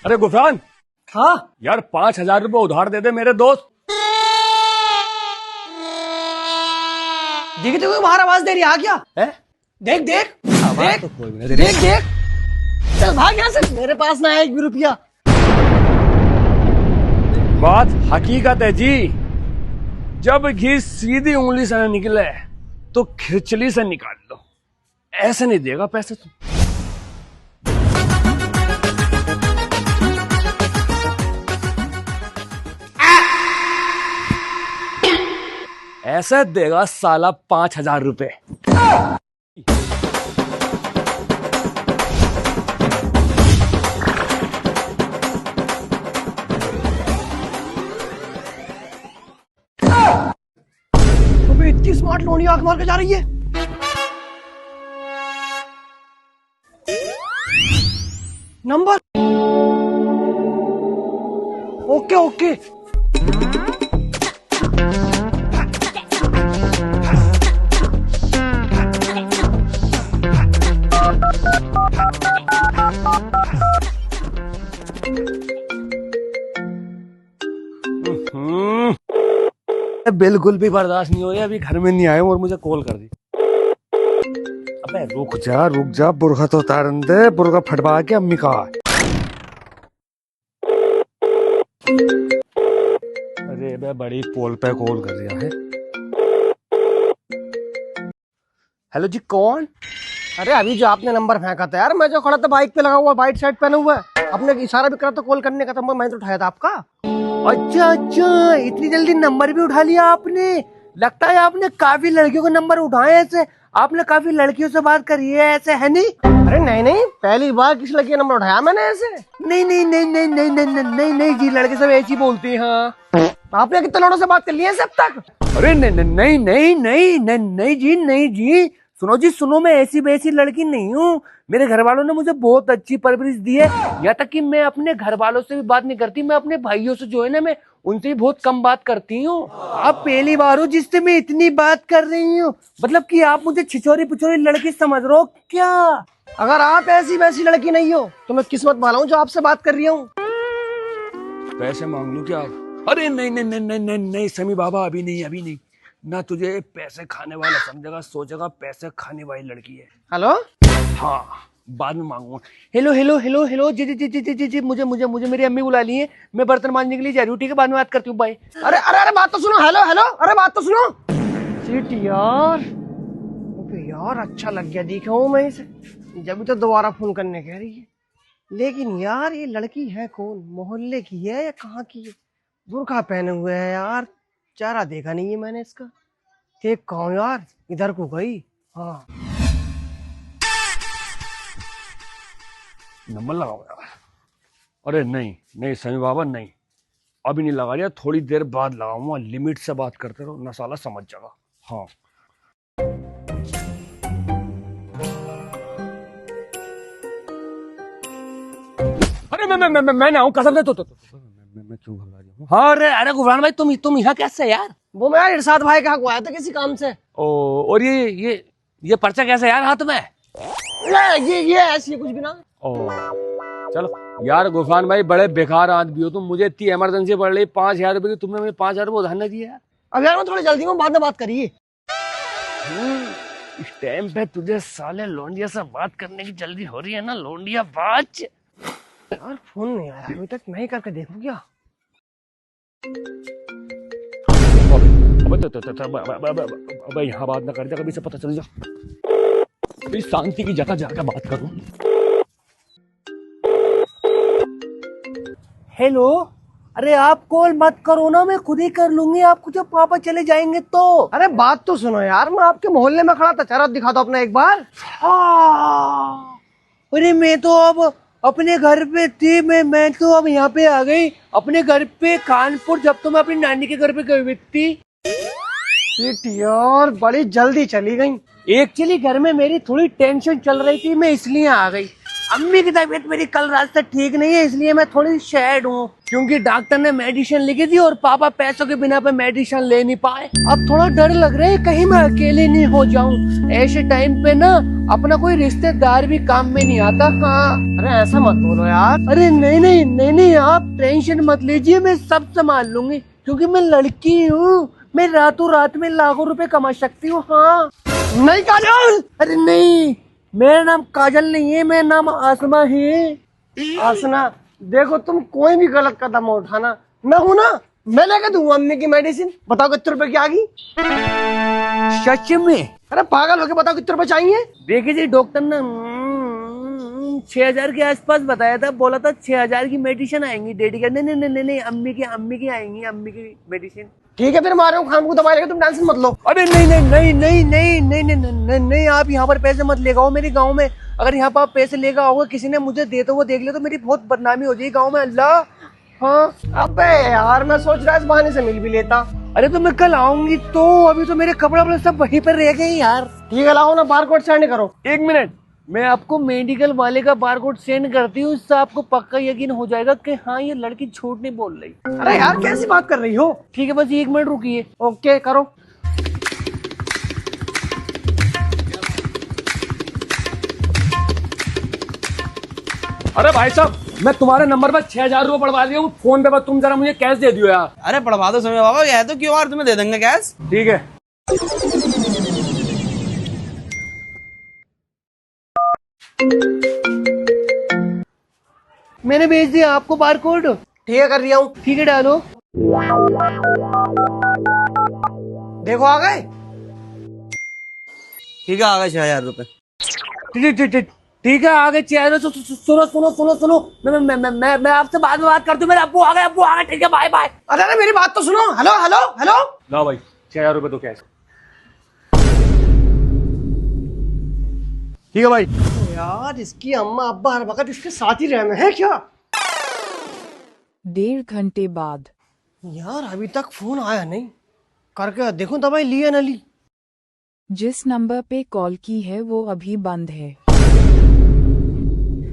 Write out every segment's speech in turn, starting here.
अरे गुफरान, हाँ यार 5,000 रुपए उधार दे दे मेरे दोस्त। देखी तो बाहर आवाज दे रही है क्या? है? देख देख आवाज देख तो कोई भी नहीं दे रही। देख देख चल भाग यहाँ से, मेरे पास ना है एक भी रुपया। बात हकीकत है जी, जब घी सीधी उंगली से न निकले तो खिचली से निकाल लो, ऐसे नहीं देगा पैसे तुम। ऐसे देगा साला 5,000 रुपए। अबे इतनी स्मार्ट लोनी आंख मार के जा रही है। Number okay okay. बिल्कुल भी बर्दाश्त नहीं हो रही, अभी घर में नहीं आए और मुझे कॉल कर दी। अबे रुक जा, बुरखा तो उतारन दे, बुरखा फटवा के अम्मी का। अरे बे बड़ी पोल पे कॉल कर दिया है। हेलो जी, कौन? अरे अभी जो आपने नंबर फेंका था यार, मैं जो खड़ा था बाइक पे लगा हुआ, वाइट शर्ट पहना हुआ है, आपने इशारा भी करा था कॉल करने का, तो मैं तो उठाया था आपका। अच्छा, इतनी जल्दी नंबर भी उठा लिया आपने। लगता है आपने काफी लड़कियों के नंबर उठाए ऐसे। आपने काफी लड़कियों से बात करी है ऐसे, है नहीं? अरे नहीं नहीं, पहली बार किसी लड़की का नंबर उठाया मैंने ऐसे। नहीं नहीं नहीं नहीं नहीं नहीं नहीं नहीं नहीं जी, लड़के सब ऐसे ही बोलते हैं। हाँ, आपने कितने लोगों से बात कर ली है अब तक? अरे नहीं नहीं नहीं नहीं नहीं नहीं नहीं जी, नहीं जी, सुनो जी सुनो, मैं ऐसी वैसी लड़की नहीं हूँ। मेरे घर वालों ने मुझे बहुत अच्छी परवरिश दी है। यहाँ तक कि मैं अपने घर वालों से भी बात नहीं करती, मैं अपने भाइयों से जो है ना, मैं उनसे भी बहुत कम बात करती हूँ। आप पहली बार हो जिससे मैं इतनी बात कर रही हूँ। मतलब कि आप मुझे छिछोरी पिछोरी लड़की समझ रहे हो क्या? अगर आप ऐसी वैसी लड़की नहीं हो तो मैं किस्मत वाला हूँ जो आपसे बात कर रही हूँ। पैसे मांग लूं क्या आप? अरे नहीं नहीं नहीं नहीं नहीं नहीं समी बाबा, अभी नहीं अभी नहीं। ना तुझे पैसे खाने वाला समझेगा, सोचेगा पैसे खाने वाली लड़की है। हेलो, हाँ, बाद में मांगूंगा। हेलो हेलो हेलो हेलो जी जी जी जी जी जी, मुझे मुझे मुझे मेरी अम्मी बुला ली है, मैं बर्तन मांजने के लिए जा रही हूँ। ठीक है, बाद में बात करती हूँ, बाय। अरे अरे अरे बात तो सुनो। हेलो हेलो, अरे बात तो सुनो। सीट यार, ओके यार, अच्छा लग गया, देखा हूँ मैं इसे, जब तो दोबारा फोन करने कह रही है। लेकिन यार ये लड़की है कौन, मोहल्ले की है या कहाँ की है? बुर्का पहने हुए है यार, चेहरा देखा नहीं है मैंने इसका। देख कौन यार, इधर को गई। हाँ, नंबर लगाओ यार। अरे नहीं नहीं समी बाबा, नहीं, अभी नहीं लगा रहा, थोड़ी देर बाद लगाऊंगा। लिमिट से बात करते रहो, ना साला समझ जाएगा। हाँ, अरे मैं ना हूँ, कसम से। तो मैं क्यों घबरा रही हूँ? हाँ, अरे अरे गुफरान भाई, तुम यहाँ कैसे यार? वो मैं यार इरशाद भाई के यहाँ आया था किसी काम से। ओ, और ये पर्चा कैसे यार हाथ में? ये ऐसी है कुछ भी ना। ओ, चलो यार गुफरान भाई, बड़े बेकार आदमी हो तुम। मुझे इतनी इमरजेंसी पड़ रही, 5,000 रुपए की, तुमने मुझे 5,000 रुपए उधार नहीं दिया यार। अब यार मैं थोड़ी जल्दी में, बाद में बात करिए। इस टाइम पे तुझे साले लौंडिया से बात करने की जल्दी हो रही है ना, लौंडिया बाज। यार फोन नहीं आया अभी तक, मैं ही करके देखूं क्या? अबे यहाँ बात ना कर जा, कभी से पता चल जा। शांति की जगह जाकर बात करूं। हेलो, अरे आप कॉल मत करो ना, मैं खुद ही कर लूंगी, आपको जब पापा चले जाएंगे तो। अरे बात तो सुनो यार, मैं आपके मोहल्ले में खड़ा था, चेहरा दिखा दो अपना एक बार। हाँ, अरे मैं तो अब अपने घर पे थी, मैं तो अब यहाँ पे आ गई, अपने घर पे कानपुर, जब तो मैं अपनी नानी के घर पे गई हुई थी। यार बड़ी जल्दी चली गई। एक्चुअली घर में मेरी थोड़ी टेंशन चल रही थी, मैं इसलिए आ गई। अम्मी की तबीयत मेरी कल रात से ठीक नहीं है, इसलिए मैं थोड़ी सैड हूँ, क्योंकि डॉक्टर ने मेडिसिन लिखी थी और पापा पैसों के बिना पे मेडिसिन ले नहीं पाए। अब थोड़ा डर लग रहा है कहीं मैं अकेले नहीं हो जाऊं। ऐसे टाइम पे ना अपना कोई रिश्तेदार भी काम में नहीं आता। हाँ, अरे ऐसा मत बोलो यार। अरे नहीं नहीं नहीं नहीं, आप टेंशन मत लीजिए, मैं सब संभाल लूंगी, क्योंकि मैं लड़की हूँ। मैं रातों रात में लाखों रुपए कमा सकती हूँ। हाँ नहीं काजल। अरे नहीं, मेरा नाम काजल नहीं है, मेरा नाम आसमा है। आसना, देखो तुम कोई भी गलत कदम उठाना, मैं हूं ना, मैं लेके दूंगा अम्मी की मेडिसिन। बताओ कितने रुपए की आ गई? सच में? अरे पागल होके बताओ कितने रुपए चाहिए? देखिए जी, डॉक्टर ने 6,000 के आसपास बताया था, बोला था 6,000 की मेडिसिन आएंगी डेडी का। नहीं नहीं नहीं नहीं, अम्मी की आएंगी, अम्मी की मेडिसिन। ठीक है फिर मारे हूँ खाम को दवाई लेके, तुम टेंशन मत लो। अरे नहीं नहीं नहीं नहीं नहीं नहीं नहीं नहीं नहीं, आप यहाँ पर पैसे मत लेगा हो मेरे गाँव में। अगर यहाँ पर आप पैसे लेगा होगा, किसी ने मुझे देते हुए देख लिया तो मेरी बहुत बदनामी हो जाएगी गाँव में। अल्लाह। हाँ अबे यार, मैं सोच रहा इस बहाने से मिल भी लेता। अरे तो मैं कल आऊंगी तो, अभी तो मेरे कपड़े वपड़े सब वहीं पर रह गए यार। ठीक है, लाओ ना बारकोड सेंड करो। 1 मिनट, मैं आपको मेडिकल वाले का बारकोड सेंड करती हूँ, इससे आपको पक्का यकीन हो जाएगा कि हाँ ये लड़की झूठ नहीं बोल रही। अरे यार कैसी बात कर रही हो? ठीक है, बस 1 मिनट रुकिए। ओके करो। अरे भाई साहब, मैं तुम्हारे नंबर पर 6,000 रुपए पड़वा दिया हूँ फोन पे, बस तुम जरा मुझे कैश दे दियो यार। अरे पढ़वा दो समय बाबा, यह तो क्यूआर तुम्हें दे देंगे कैश। ठीक है। मैंने भेज दिया आपको बारकोड। ठीक है कर रही हूँ। ठीक है, डालो। देखो आ गए। ठीक है, आ गए 6,000 रुपए। ठीक है, आगे चेहरे सुनो सुनो सुनो सुनो सुनो, मैं आपसे बाद में बात करती हूँ। मेरे अब्बू आ गए। ठीक है, बाय बाय। अरे मेरी बात तो सुनो। Hello hello hello. ला भाई 6,000 रुपए तो कैश। ठीक है भाई। यार इसकी अम्मा अब्बा हर वक्त इसके साथ ही रहना है क्या? 1.5 घंटे बाद। यार अभी तक फोन आया नहीं, करके देखो दवाई ली है ना ली। जिस नंबर पे कॉल की है वो अभी बंद है।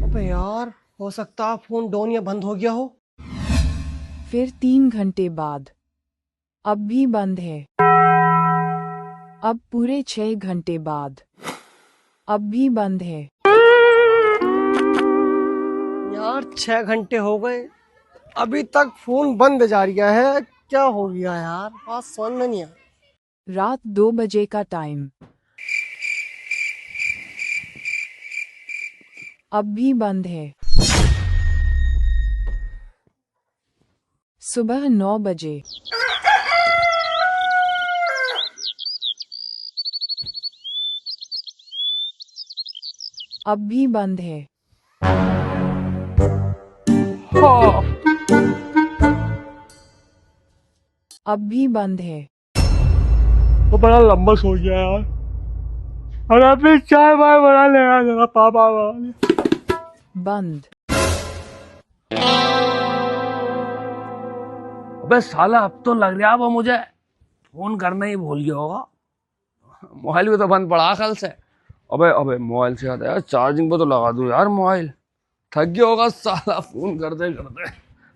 अबे यार, हो सकता है फोन डाउन या बंद हो गया हो। फिर 3 घंटे बाद। अब भी बंद है। अब पूरे 6 घंटे बाद। अब भी बंद है। यार 6 घंटे हो गए, अभी तक फोन बंद जा रहा है। क्या हो गया यार, बात समझ में नहीं आ। रात 2 बजे का टाइम। अब भी बंद है। सुबह 9 बजे। अब भी बंद है। अब भी बंद है। वो बड़ा लंबा सो गया यार। और अभी चाय वाय बना लेगा जरा, पापा बंद। अबे साला, अब तो लग रहा है वो मुझे फोन करना ही भूल गया होगा। मोबाइल भी तो बंद पड़ा कल से। अबे मोबाइल से याद है यार, चार्जिंग पे तो लगा दूं यार मोबाइल। थक गया होगा साला, फोन करते करते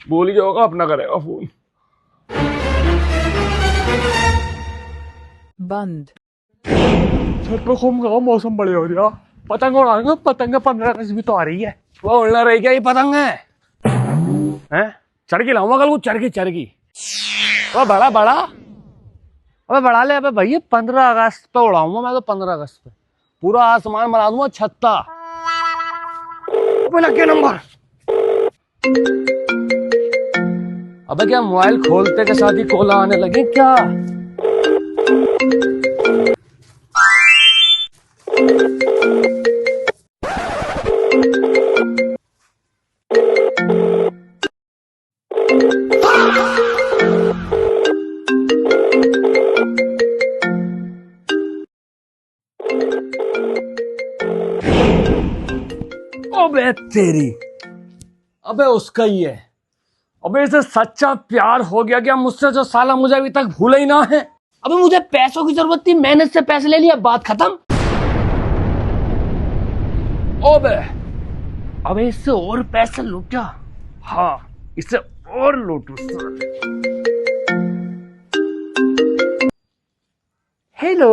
भूल गया होगा, अपना करेगा फोन। बंद। छत पे घूम रहा हूँ, मौसम बढ़िया हो रहा। पतंग उड़ाएंगे, पतंग 15 अगस्त भी तो आ रही है। वो उड़ना रही क्या, ये पतंग है? हैं? चरखी लाऊंगा कल को, चरखी। वो बड़ा अबे बढ़ा ले। अबे भैया 15 अगस्त पे उड़ाऊंगा मैं तो, 15 अगस्त पे पूरा आसमान बना दूंगा छत्ता। लग गया नंबर। अबे क्या मोबाइल खोलते के साथ ही कोला आने लगे क्या? अबे तेरी, अबे उसका ही है। अबे इसे सच्चा प्यार हो गया क्या मुझसे, जो साला मुझे अभी तक भूला ही ना है। अबे मुझे पैसों की जरूरत थी, मैंने इससे पैसे ले लिया, बात खत्म। अबे अबे इससे और पैसे लूटा। हाँ, इससे और लूटू। हेलो,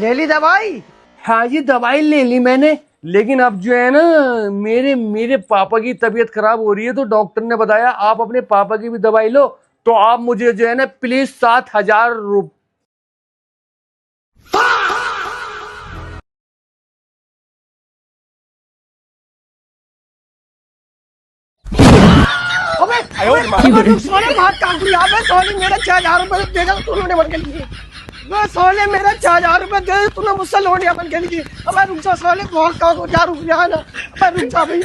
ले ली दवाई? हाँ जी दवाई ले ली मैंने, लेकिन अब जो है ना मेरे पापा की तबीयत खराब हो रही है, तो डॉक्टर ने बताया आप अपने पापा की भी दवाई लो। तो आप मुझे जो है ना प्लीज 7,000 रुपये। अबे अबे सोने बात काट दिया। अबे सोने मेरा 6,000 रुपए दे दे तू लोने बन के लिए। मैं सोने मेरा 6,000 रुपए दे, तूने मुझसे लोनिया बन के लिए। अबे रुक जा सोने, बहुत का रुक जा ना। अबे रुक जा भाई।